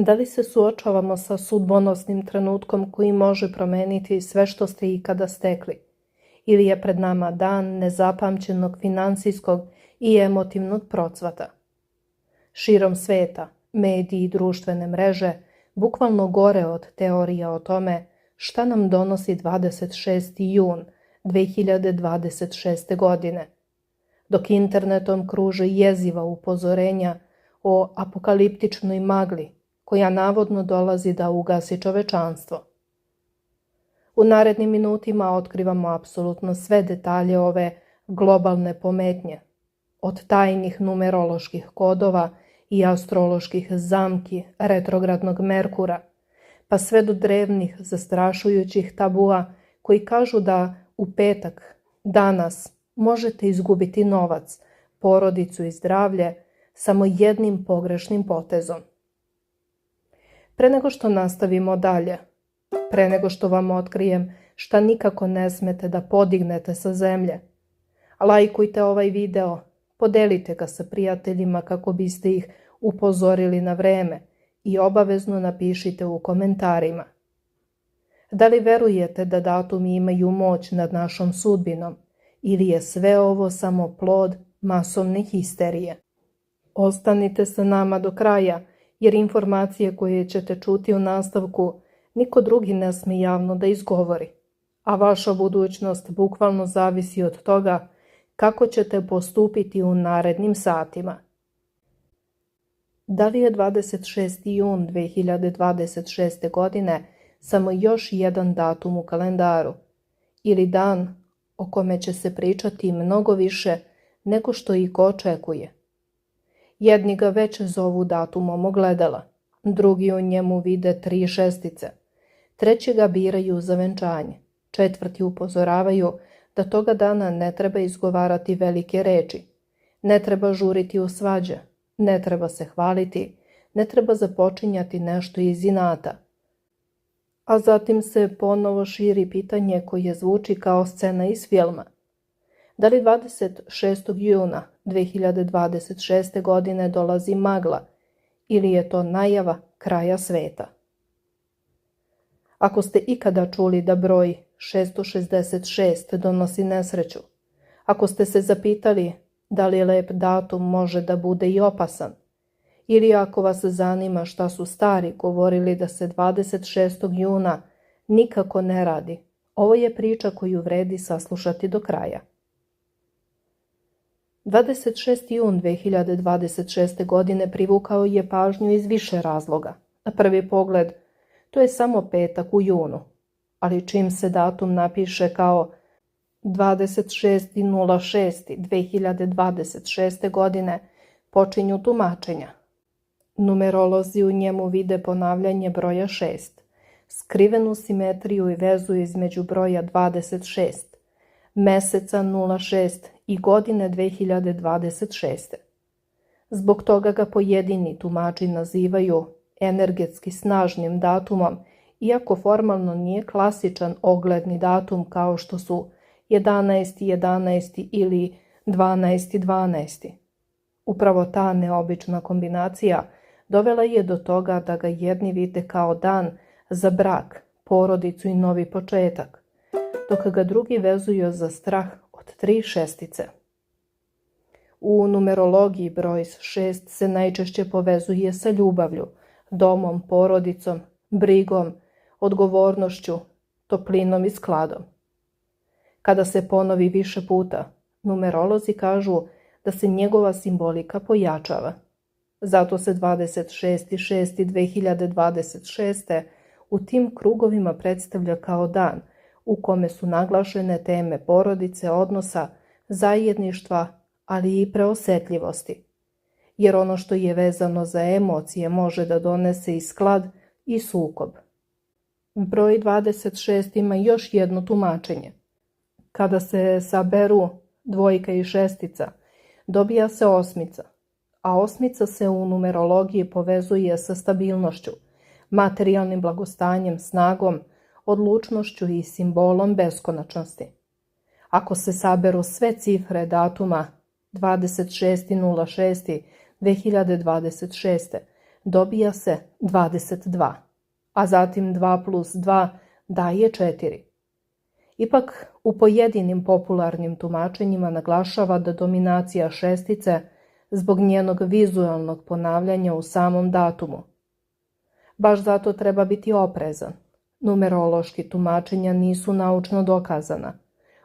Da li se suočavamo sa sudbonosnim trenutkom koji može promeniti sve što ste ikada stekli? Ili je pred nama dan nezapamćenog finansijskog i emotivnog procvata? Širom sveta, mediji i društvene mreže bukvalno gore od teorija o tome šta nam donosi 26. jun 2026. godine, dok internetom kruže jeziva upozorenja o apokaliptičnoj magli koja navodno dolazi da ugasi čovečanstvo. U narednim minutima otkrivamo apsolutno sve detalje ove globalne pometnje, od tajnih numeroloških kodova i astroloških zamki retrogradnog Merkura, pa sve do drevnih zastrašujućih tabua koji kažu da u petak, danas, možete izgubiti novac, porodicu i zdravlje samo jednim pogrešnim potezom. Pre nego što nastavimo dalje, pre nego što vam otkrijem šta nikako ne smete da podignete sa zemlje, lajkujte ovaj video, podelite ga sa prijateljima kako biste ih upozorili na vreme i obavezno napišite u komentarima. Da li verujete da datumi imaju moć nad našom sudbinom ili je sve ovo samo plod masovne histerije? Ostanite sa nama do kraja, jer informacije koje ćete čuti u nastavku niko drugi ne sme javno da izgovori, a vaša budućnost bukvalno zavisi od toga kako ćete postupiti u narednim satima. Da li je 26. jun 2026. godine samo još jedan datum u kalendaru ili dan o kome će se pričati mnogo više nego što iko očekuje? Jedni ga već zovu datumom ogledala, drugi u njemu vide 3 šestice, treći ga biraju za venčanje, četvrti upozoravaju da toga dana ne treba izgovarati velike reči, ne treba žuriti u svađe, ne treba se hvaliti, ne treba započinjati nešto iz inata. A zatim se ponovo širi pitanje koje zvuči kao scena iz filma. Da li 26. juna 2026. godine dolazi magla ili je to najava kraja sveta? Ako ste ikada čuli da broj 666 donosi nesreću, ako ste se zapitali da li lep datum može da bude i opasan, ili ako vas zanima šta su stari govorili da se 26. juna nikako ne radi, ovo je priča koju vredi saslušati do kraja. 26. jun 2026. godine privukao je pažnju iz više razloga. Na prvi pogled, to je samo petak u junu, ali čim se datum napiše kao 26.06.2026. godine, počinju tumačenja. Numerolozi u njemu vide ponavljanje broja 6, skrivenu simetriju i vezu između broja 26, meseca 06 i godine 2026. Zbog toga ga pojedini tumači nazivaju energetski snažnim datumom, iako formalno nije klasičan ogledni datum kao što su 11.11. ili 12.12. Upravo ta neobična kombinacija dovela je do toga da ga jedni vide kao dan za brak, porodicu i novi početak, dok ga drugi vezuju za strah od 3 šestice. U numerologiji broj 6 se najčešće povezuje sa ljubavlju, domom, porodicom, brigom, odgovornošću, toplinom i skladom. Kada se ponovi više puta, numerolozi kažu da se njegova simbolika pojačava. Zato se 26.6.2026. u tim krugovima predstavlja kao dan u kome su naglašene teme porodice, odnosa, zajedništva, ali i preosetljivosti. Jer ono što je vezano za emocije može da donese i sklad i sukob. Broj 26 ima još jedno tumačenje. Kada se saberu dvojka i šestica, dobija se osmica, a osmica se u numerologiji povezuje sa stabilnošću, materijalnim blagostanjem, snagom, odlučnošću i simbolom beskonačnosti. Ako se saberu sve cifre datuma 26.06.2026. dobija se 22, a zatim 2 plus 2 daje 4. Ipak u pojedinim popularnim tumačenjima naglašava da dominacija šestice zbog njenog vizualnog ponavljanja u samom datumu. Baš zato treba biti oprezan. Numerološki tumačenja nisu naučno dokazana.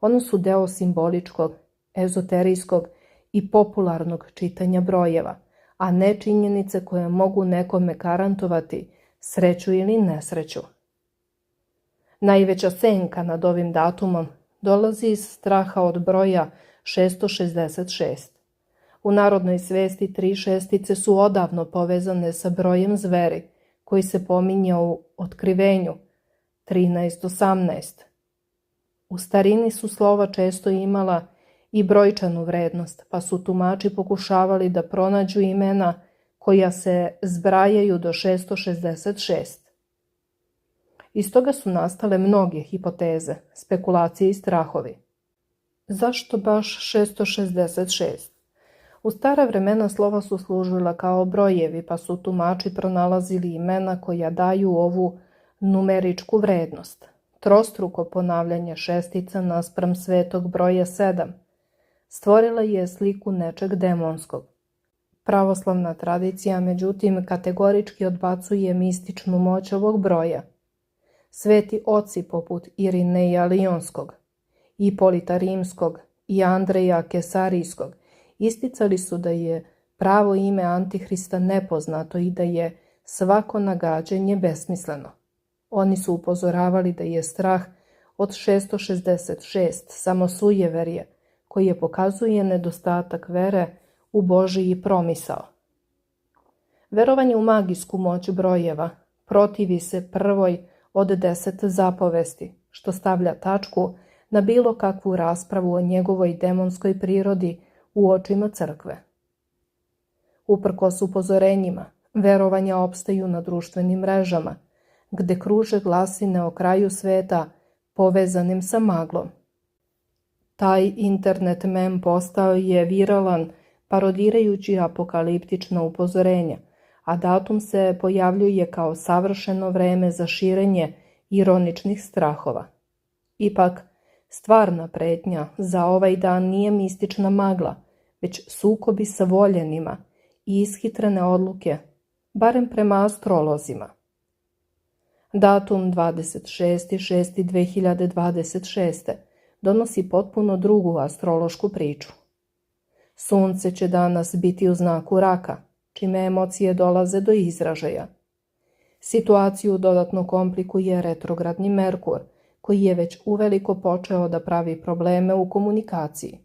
Ona su deo simboličkog, ezoterijskog i popularnog čitanja brojeva, a ne činjenice koje mogu nekome garantovati sreću ili nesreću. Najveća senka nad ovim datumom dolazi iz straha od broja 666. U narodnoj svesti 3 šestice su odavno povezane sa brojem zveri, koji se pominje u Otkrivenju 13:18. U starini su slova često imala i brojčanu vrednost, pa su tumači pokušavali da pronađu imena koja se zbrajaju do 666. Iz toga su nastale mnoge hipoteze, spekulacije i strahovi. Zašto baš 666? U stara vremena slova su služila kao brojevi, pa su tumači pronalazili imena koja daju ovu numeričku vrednost. Trostruko ponavljanje šestica naspram svetog broja 7 stvorila je sliku nečeg demonskog. Pravoslavna tradicija, međutim, kategorički odbacuje mističnu moć ovog broja. Sveti oci poput Irineja Lionskog, Ipolita Rimskog i Andreja Kesarijskog isticali su da je pravo ime Antihrista nepoznato i da je svako nagađanje besmisleno. Oni su upozoravali da je strah od 666 samo sujeverje, koje pokazuje nedostatak vere u Božiji promisao. Verovanje u magijsku moć brojeva protivi se prvoj od 10 zapovesti, što stavlja tačku na bilo kakvu raspravu o njegovoj demonskoj prirodi u očima crkve. Uprkos upozorenjima, verovanja opstaju na društvenim mrežama, gde kruže glasine o kraju sveta povezanim sa maglom. Taj internet mem postao je viralan, parodirajući apokaliptična upozorenja, a datum se pojavljuje kao savršeno vreme za širenje ironičnih strahova. Ipak, stvarna pretnja za ovaj dan nije mistična magla, već sukobi sa voljenima i ishitrene odluke, barem prema astrolozima. Datum 26.6.2026. donosi potpuno drugu astrološku priču. Sunce će danas biti u znaku Raka, čime emocije dolaze do izražaja. Situaciju dodatno komplikuje retrogradni Merkur, koji je već uveliko počeo da pravi probleme u komunikaciji.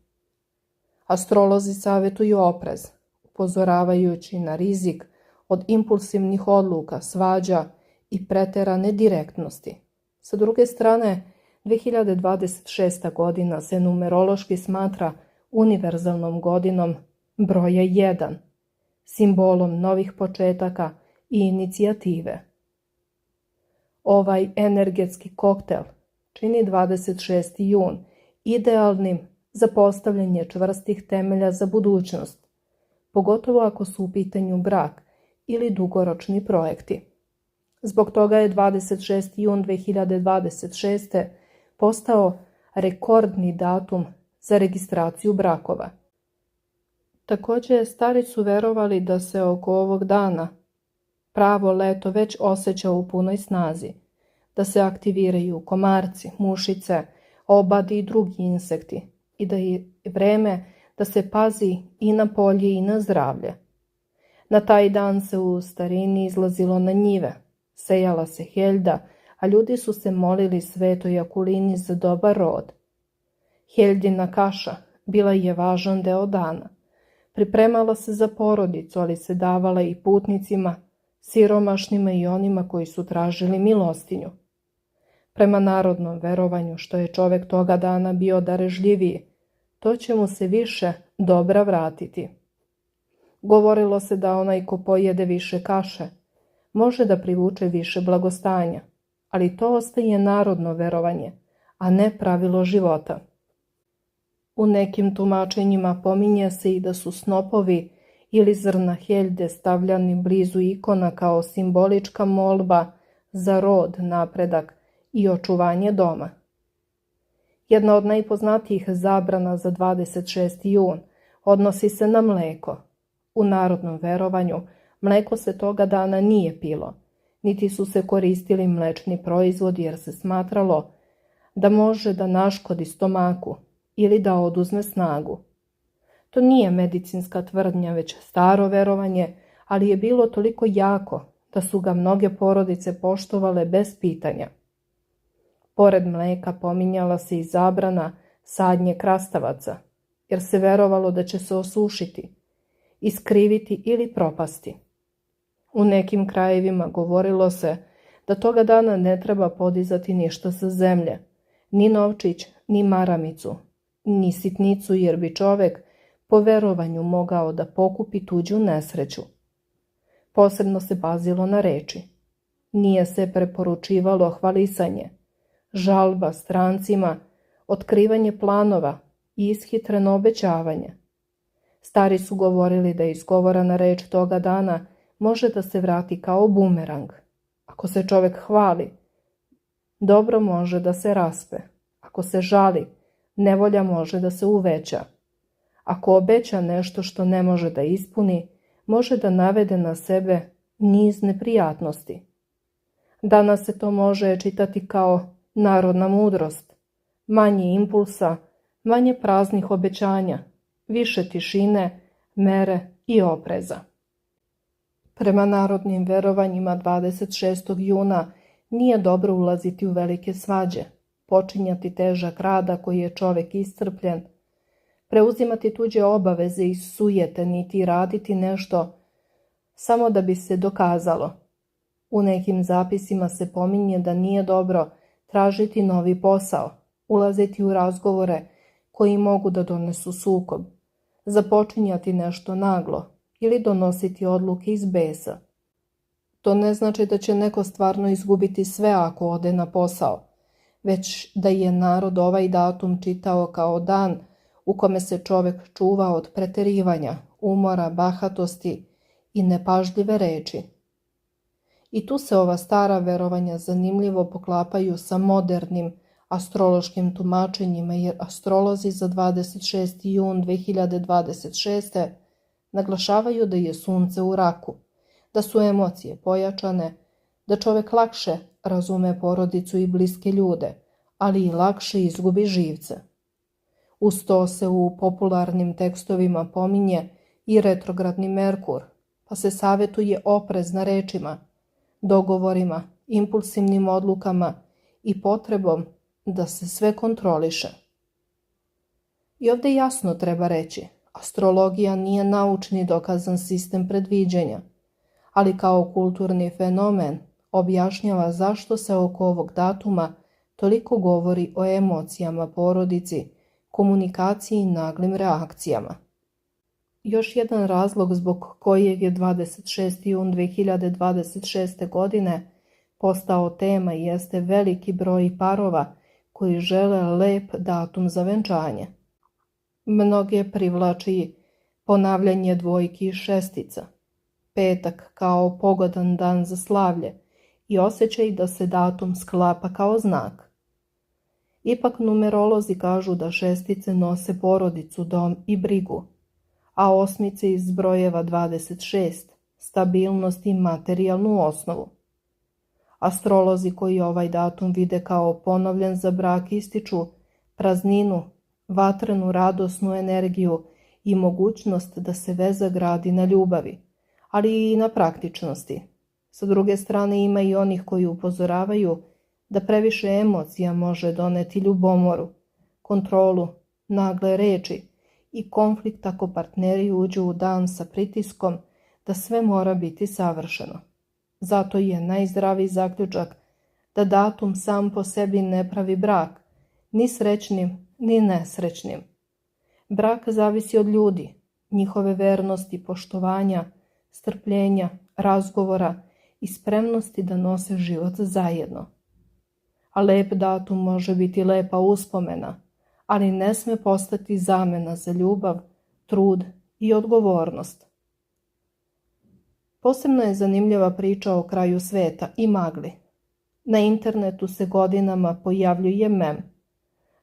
Astrolozi savjetuju oprez, upozoravajući na rizik od impulsivnih odluka, svađa i preterane direktnosti. Sa druge strane, 2026. godina se numerološki smatra univerzalnom godinom broja 1, simbolom novih početaka i inicijative. Ovaj energetski koktel čini 26. jun idealnim za postavljanje čvrstih temelja za budućnost, pogotovo ako su u pitanju brak ili dugoročni projekti. Zbog toga je 26. jun 2026. postao rekordni datum za registraciju brakova. Također, stari su verovali da se oko ovog dana pravo leto već osjeća u punoj snazi, da se aktiviraju komarci, mušice, obadi i drugi insekti i da je vreme da se pazi i na polje i na zdravlje. Na taj dan se u starini izlazilo na njive, sejala se heljda, a ljudi su se molili svetoj Akulini za dobar rod. Heljdina kaša bila je važan deo dana. Pripremala se za porodicu, ali se davala i putnicima, siromašnima i onima koji su tražili milostinju. Prema narodnom verovanju, što je čovek toga dana bio darežljiviji, to će mu se više dobra vratiti. Govorilo se da onaj ko pojede više kaše može da privuče više blagostanja, ali to ostaje narodno verovanje, a ne pravilo života. U nekim tumačenjima pominje se i da su snopovi ili zrna heljde stavljani blizu ikona kao simbolička molba za rod, napredak i očuvanje doma. Jedna od najpoznatijih zabrana za 26. jun odnosi se na mleko. U narodnom verovanju mleko se toga dana nije pilo, niti su se koristili mlečni proizvodi jer se smatralo da može da naškodi stomaku ili da oduzme snagu. To nije medicinska tvrdnja, već staro verovanje, ali je bilo toliko jako da su ga mnoge porodice poštovale bez pitanja. Pored mleka pominjala se i zabrana sadnje krastavaca, jer se verovalo da će se osušiti, iskriviti ili propasti. U nekim krajevima govorilo se da toga dana ne treba podizati ništa sa zemlje, ni novčić, ni maramicu, ni sitnicu, jer bi čovek po verovanju mogao da pokupi tuđu nesreću. Posebno se pazilo na reči. Nije se preporučivalo hvalisanje, žalba strancima, otkrivanje planova i ishitreno obećavanje. Stari su govorili da izgovorena reč toga dana može da se vrati kao bumerang. Ako se čovek hvali, dobro može da se raspe. Ako se žali, nevolja može da se uveća. Ako obeća nešto što ne može da ispuni, može da navede na sebe niz neprijatnosti. Danas se to može čitati kao narodna mudrost, manje impulsa, manje praznih obećanja, više tišine, mere i opreza. Prema narodnim verovanjima 26. juna nije dobro ulaziti u velike svađe, počinjati težak rada koji je čovek iscrpljen, preuzimati tuđe obaveze i sujete, niti raditi nešto samo da bi se dokazalo. U nekim zapisima se pominje da nije dobro tražiti novi posao, ulaziti u razgovore koji mogu da donesu sukob, započinjati nešto naglo ili donositi odluke iz besa. To ne znači da će neko stvarno izgubiti sve ako ode na posao, već da je narod ovaj datum čitao kao dan u kome se čovek čuva od preterivanja, umora, bahatosti i nepažljive reči. I tu se ova stara verovanja zanimljivo poklapaju sa modernim astrološkim tumačenjima, jer astrolozi za 26. jun 2026. naglašavaju da je sunce u raku, da su emocije pojačane, da čovek lakše razume porodicu i bliske ljude, ali i lakše izgubi živce. Uz to se u popularnim tekstovima pominje i retrogradni Merkur, pa se savetuje oprez na rečima, dogovorima, impulsivnim odlukama i potrebom da se sve kontroliše. I ovde jasno treba reći, astrologija nije naučni dokazan sistem predviđanja, ali kao kulturni fenomen objašnjava zašto se oko ovog datuma toliko govori o emocijama porodici, komunikaciji i naglim reakcijama. Još jedan razlog zbog kojeg je 26. jun 2026. godine postao tema jeste veliki broj parova koji žele lep datum za venčanje. Mnoge privlači ponavljanje dvojki i šestica, petak kao pogodan dan za slavlje i osjećaj da se datum sklapa kao znak. Ipak numerolozi kažu da šestice nose porodicu, dom i brigu, a osmice iz brojeva 26, stabilnost i materijalnu osnovu. Astrolozi koji ovaj datum vide kao ponovljen za brak ističu prazninu, vatrenu radosnu energiju i mogućnost da se veza gradi na ljubavi, ali i na praktičnosti. Sa druge strane ima i onih koji upozoravaju da previše emocija može doneti ljubomoru, kontrolu, nagle reči i konflikt ako partneri uđu u dan sa pritiskom da sve mora biti savršeno. Zato je najzdraviji zaključak da datum sam po sebi ne pravi brak, ni srećnim, ni nesrećnim. Brak zavisi od ljudi, njihove vernosti, poštovanja, strpljenja, razgovora i spremnosti da nose život zajedno. A lep datum može biti lepa uspomena, ali ne sme postati zamena za ljubav, trud i odgovornost. Posebno je zanimljiva priča o kraju sveta i magli. Na internetu se godinama pojavljuje mem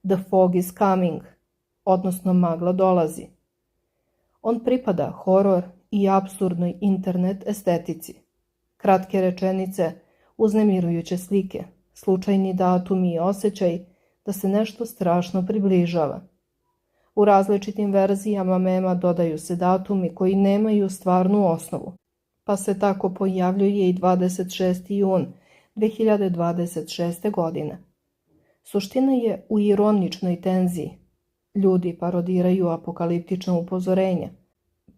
The fog is coming, odnosno magla dolazi. On pripada horor i apsurdnoj internet estetici. Kratke rečenice, uznemirujuće slike, slučajni datumi i osjećaj da se nešto strašno približava. U različitim verzijama mema dodaju se datumi koji nemaju stvarnu osnovu, pa se tako pojavljuje i 26. jun 2026. godine. Suština je u ironičnoj tenziji. Ljudi parodiraju apokaliptična upozorenja,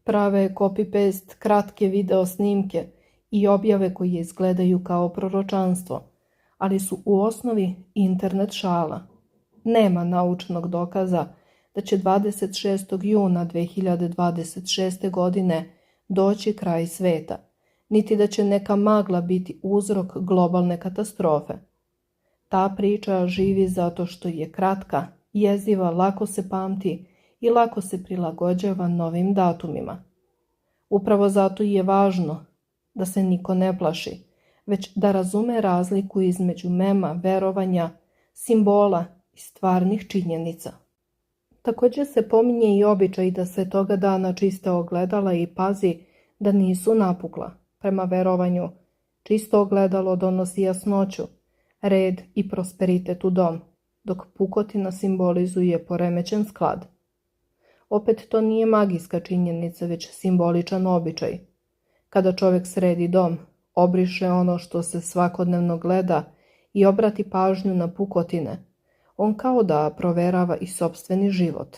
prave copy-paste kratke video snimke i objave koje izgledaju kao proročanstvo, ali su u osnovi internet šala. Nema naučnog dokaza da će 26. juna 2026. godine doći kraj sveta, niti da će neka magla biti uzrok globalne katastrofe. Ta priča živi zato što je kratka, jeziva, lako se pamti i lako se prilagođava novim datumima. Upravo zato je važno da se niko ne plaši, već da razume razliku između mema, verovanja, simbola i stvarnih činjenica. Također se pominje i običaj da se toga dana čiste ogledala i pazi da nisu napukla. Prema verovanju, čisto ogledalo donosi jasnoću, red i prosperitet u dom, dok pukotina simbolizuje poremećen sklad. Opet to nije magijska činjenica, već simboličan običaj. Kada čovjek sredi dom, obriše ono što se svakodnevno gleda i obrati pažnju na pukotine, on kao da proverava i sopstveni život.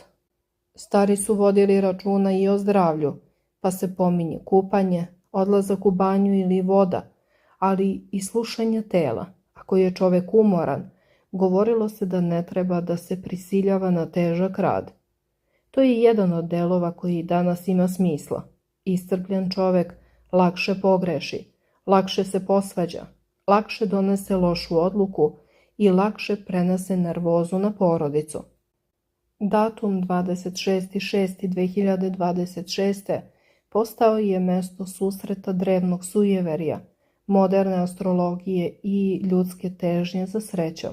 Stari su vodili računa i o zdravlju, pa se pominje kupanje, odlazak u banju ili voda, ali i slušanje tela. Ako je čovjek umoran, govorilo se da ne treba da se prisiljava na težak rad. To je jedan od delova koji danas ima smisla. Iscrpljen čovjek lakše pogreši, lakše se posvađa, lakše donese lošu odluku i lakše prenese nervozu na porodicu. Datum 26.6.2026. postao je mesto susreta drevnog sujeverja, moderne astrologije i ljudske težnje za srećom.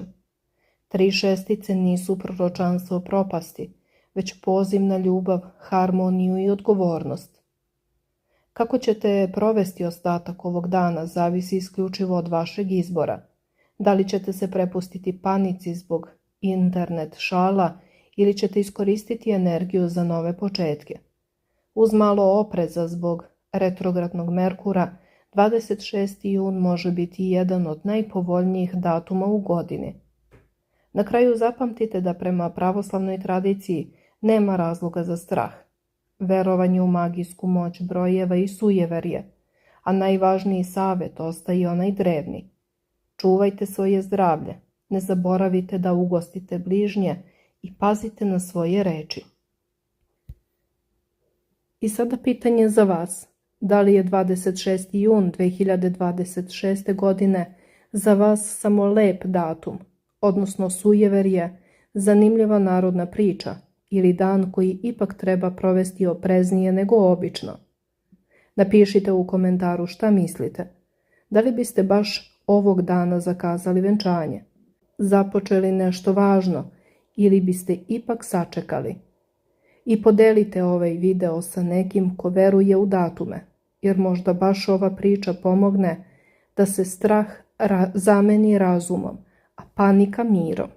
3 šestice nisu proročanstvo propasti, već poziv na ljubav, harmoniju i odgovornost. Kako ćete provesti ostatak ovog dana zavisi isključivo od vašeg izbora. Da li ćete se prepustiti panici zbog internet šala ili ćete iskoristiti energiju za nove početke. Uz malo opreza zbog retrogradnog Merkura, 26. jun može biti jedan od najpovoljnijih datuma u godini. Na kraju zapamtite da prema pravoslavnoj tradiciji nema razloga za strah. Verovanje u magijsku moć brojeva i sujeverje, a najvažniji savjet ostaje onaj drevni. Čuvajte svoje zdravlje, ne zaboravite da ugostite bližnje i pazite na svoje reči. I sada pitanje za vas. Da li je 26. jun 2026. godine za vas samo lep datum, odnosno sujeverje, zanimljiva narodna priča ili dan koji ipak treba provesti opreznije nego obično? Napišite u komentaru šta mislite. Da li biste baš ovog dana zakazali venčanje, započeli nešto važno ili biste ipak sačekali? I podelite ovaj video sa nekim ko veruje u datume, jer možda baš ova priča pomogne da se strah zameni razumom, a panika mirom.